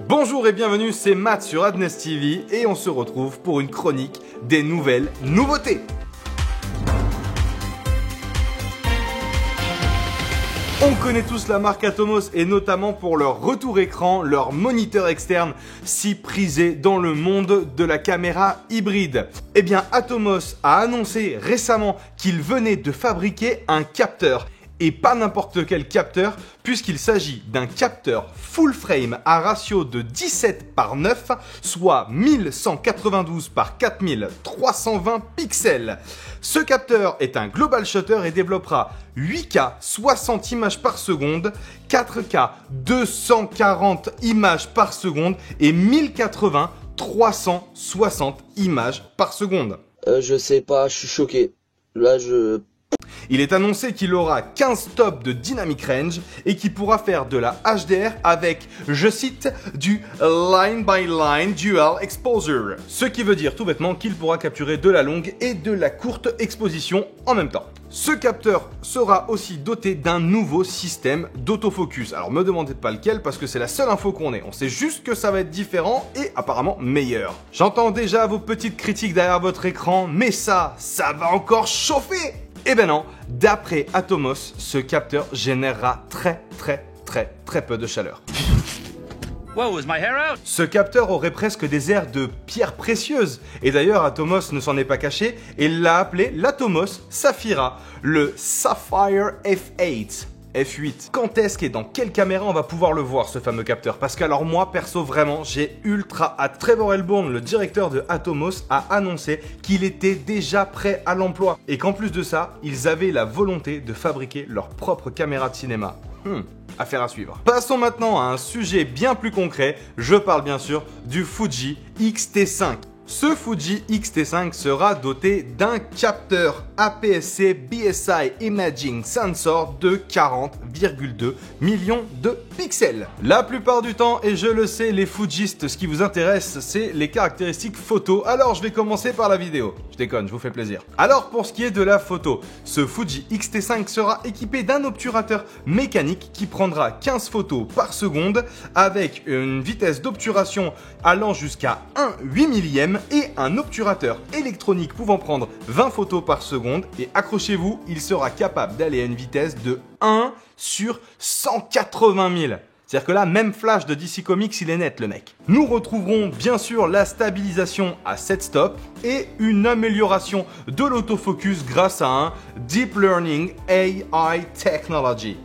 Bonjour et bienvenue, c'est Matt sur Adness TV et on se retrouve pour une chronique des nouvelles nouveautés. On connaît tous la marque Atomos et notamment pour leur retour écran, leur moniteur externe si prisé dans le monde de la caméra hybride. Eh bien, Atomos a annoncé récemment qu'il venait de fabriquer un capteur. Et pas n'importe quel capteur, puisqu'il s'agit d'un capteur full frame à ratio de 17:9, soit 1192 par 4320 pixels. Ce capteur est un global shutter et développera 8K 60 images par seconde, 4K 240 images par seconde et 1080 360 images par seconde. Je sais pas, je suis choqué. Là, Il est annoncé qu'il aura 15 stops de dynamic range et qu'il pourra faire de la HDR avec, je cite, du line by line dual exposure. Ce qui veut dire tout bêtement qu'il pourra capturer de la longue et de la courte exposition en même temps. Ce capteur sera aussi doté d'un nouveau système d'autofocus. Alors me demandez pas lequel parce que c'est la seule info qu'on ait. On sait juste que ça va être différent et apparemment meilleur. J'entends déjà vos petites critiques derrière votre écran, mais ça va encore chauffer! Eh ben non, d'après Atomos, ce capteur générera très peu de chaleur. Whoa, is my hair out? Ce capteur aurait presque des airs de pierre précieuse. Et d'ailleurs, Atomos ne s'en est pas caché et l'a appelé l'Atomos Saphira, le Sapphire F8. F8. Quand est-ce et dans quelle caméra on va pouvoir le voir ce fameux capteur? Parce que alors moi perso vraiment j'ai ultra hâte. Trevor Elbourne, le directeur de Atomos, a annoncé qu'il était déjà prêt à l'emploi et qu'en plus de ça, ils avaient la volonté de fabriquer leur propre caméra de cinéma. Affaire à suivre. Passons maintenant à un sujet bien plus concret. Je parle bien sûr du Fuji X-T5. Ce Fuji X-T5 sera doté d'un capteur APS-C BSI Imaging Sensor de 40,2 millions de pixels. La plupart du temps, et je le sais, les Fujistes, ce qui vous intéresse, c'est les caractéristiques photo. Alors je vais commencer par la vidéo. Je déconne, je vous fais plaisir. Alors pour ce qui est de la photo, ce Fuji X-T5 sera équipé d'un obturateur mécanique qui prendra 15 photos par seconde avec une vitesse d'obturation allant jusqu'à 1/8 millième et un obturateur électronique pouvant prendre 20 photos par seconde et accrochez-vous, il sera capable d'aller à une vitesse de 1 sur 180 000. C'est-à-dire que là, même flash de DC Comics, il est net le mec. Nous retrouverons bien sûr la stabilisation à 7 stops et une amélioration de l'autofocus grâce à un Deep Learning AI Technology.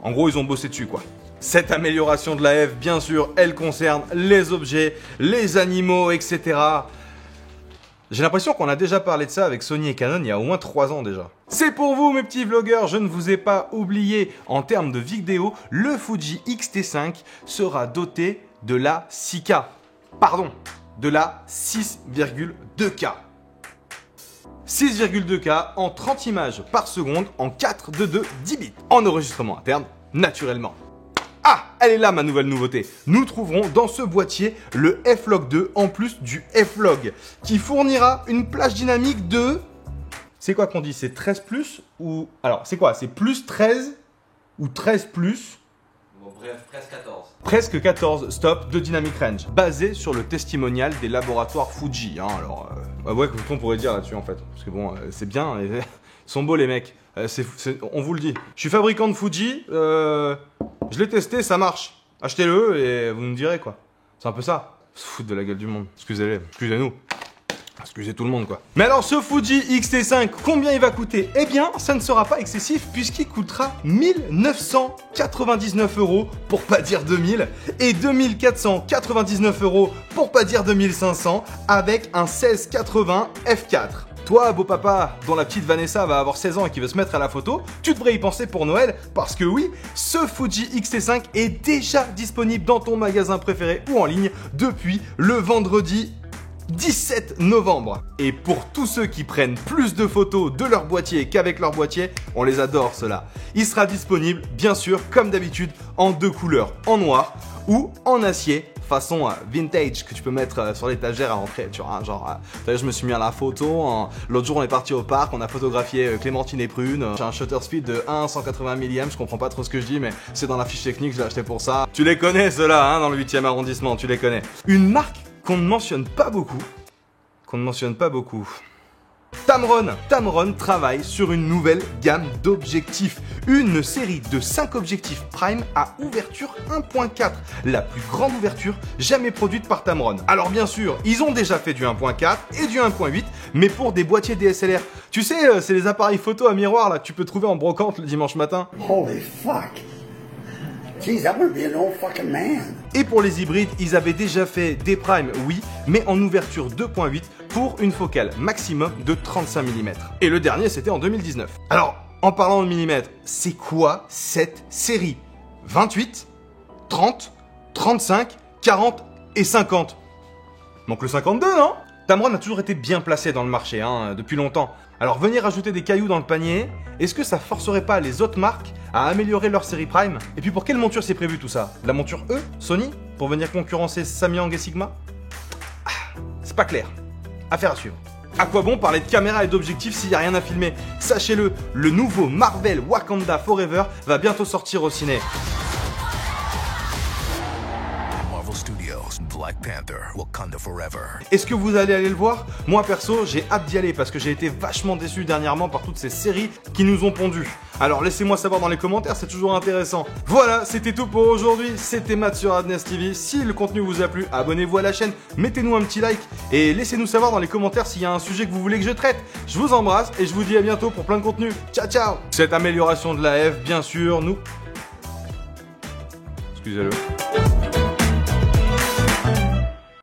En gros, ils ont bossé dessus quoi. Cette amélioration de la F, bien sûr, elle concerne les objets, les animaux, etc. J'ai l'impression qu'on a déjà parlé de ça avec Sony et Canon il y a au moins 3 ans déjà. C'est pour vous mes petits vlogueurs, je ne vous ai pas oublié. En termes de vidéo, le Fuji X-T5 sera doté de la 6K. Pardon, de la 6,2K. 6,2K en 30 images par seconde en 4:2 10 bits. En enregistrement interne, naturellement. Ah, elle est là ma nouvelle nouveauté. Nous trouverons dans ce boîtier le F-Log 2 en plus du F-Log qui fournira une plage dynamique de... C'est quoi qu'on dit? C'est 13 plus ou... Alors, c'est quoi? C'est plus 13 ou 13 plus? Bon, bref, presque 14. Presque 14 stops de dynamic range, basé sur le testimonial des laboratoires Fuji. Hein. Alors, ouais, qu'on pourrait dire là-dessus en fait. Parce que bon, c'est bien, ils sont beaux les mecs. On vous le dit. Je suis fabricant de Fuji, je l'ai testé, ça marche. Achetez-le et vous me direz quoi. C'est un peu ça. Se foutre de la gueule du monde. Excusez-les, excusez-nous. Excusez tout le monde quoi. Mais alors ce Fuji X-T5, combien il va coûter? Eh bien, ça ne sera pas excessif puisqu'il coûtera 1999 € pour pas dire 2000 et 2499 € pour pas dire 2500 avec un 1680 F4. Toi, beau papa, dont la petite Vanessa va avoir 16 ans et qui veut se mettre à la photo, tu devrais y penser pour Noël parce que oui, ce Fuji X-T5 est déjà disponible dans ton magasin préféré ou en ligne depuis le vendredi 17 novembre. Et pour tous ceux qui prennent plus de photos de leur boîtier qu'avec leur boîtier, on les adore ceux-là. Il sera disponible, bien sûr, comme d'habitude, en 2 couleurs, en noir ou en acier façon vintage que tu peux mettre sur l'étagère à l'entrée, tu vois, hein, genre, je me suis mis à la photo, hein. L'autre jour on est parti au parc, on a photographié Clémentine et Prune, j'ai un shutter speed de 1/180 millième, je comprends pas trop ce que je dis, mais c'est dans la fiche technique, je l'ai acheté pour ça. Tu les connais ceux-là, hein, dans le 8e arrondissement, tu les connais. Une marque qu'on ne mentionne pas beaucoup, Tamron travaille sur une nouvelle gamme d'objectifs. Une série de 5 objectifs prime à ouverture 1.4. La plus grande ouverture jamais produite par Tamron. Alors bien sûr, ils ont déjà fait du 1.4 et du 1.8, mais pour des boîtiers DSLR. Tu sais, c'est les appareils photo à miroir là que tu peux trouver en brocante le dimanche matin. Holy fuck. Jeez, that would be an old fucking man. Et pour les hybrides, ils avaient déjà fait des primes, oui, mais en ouverture 2.8 pour une focale maximum de 35 mm. Et le dernier, c'était en 2019. Alors, en parlant de millimètres, c'est quoi cette série? 28, 30, 35, 40 et 50. Donc le 52, non? Tamron a toujours été bien placé dans le marché, hein, depuis longtemps. Alors venir rajouter des cailloux dans le panier, est-ce que ça forcerait pas les autres marques à améliorer leur série Prime? Et puis pour quelle monture c'est prévu tout ça? La monture E, Sony? Pour venir concurrencer Samyang et Sigma? C'est pas clair. Affaire à suivre. À quoi bon parler de caméra et d'objectifs s'il n'y a rien à filmer? Sachez-le, le nouveau Marvel Wakanda Forever va bientôt sortir au ciné. Black Panther, Wakanda Forever. Est-ce que vous allez aller le voir? Moi perso, j'ai hâte d'y aller parce que j'ai été vachement déçu dernièrement par toutes ces séries qui nous ont pondus. Alors laissez-moi savoir dans les commentaires, c'est toujours intéressant. Voilà, c'était tout pour aujourd'hui. C'était Matt sur Adness TV. Si le contenu vous a plu, abonnez-vous à la chaîne, mettez-nous un petit like et laissez-nous savoir dans les commentaires s'il y a un sujet que vous voulez que je traite. Je vous embrasse et je vous dis à bientôt pour plein de contenu. Ciao ciao. Cette amélioration de la F, bien sûr, nous... Excusez-le.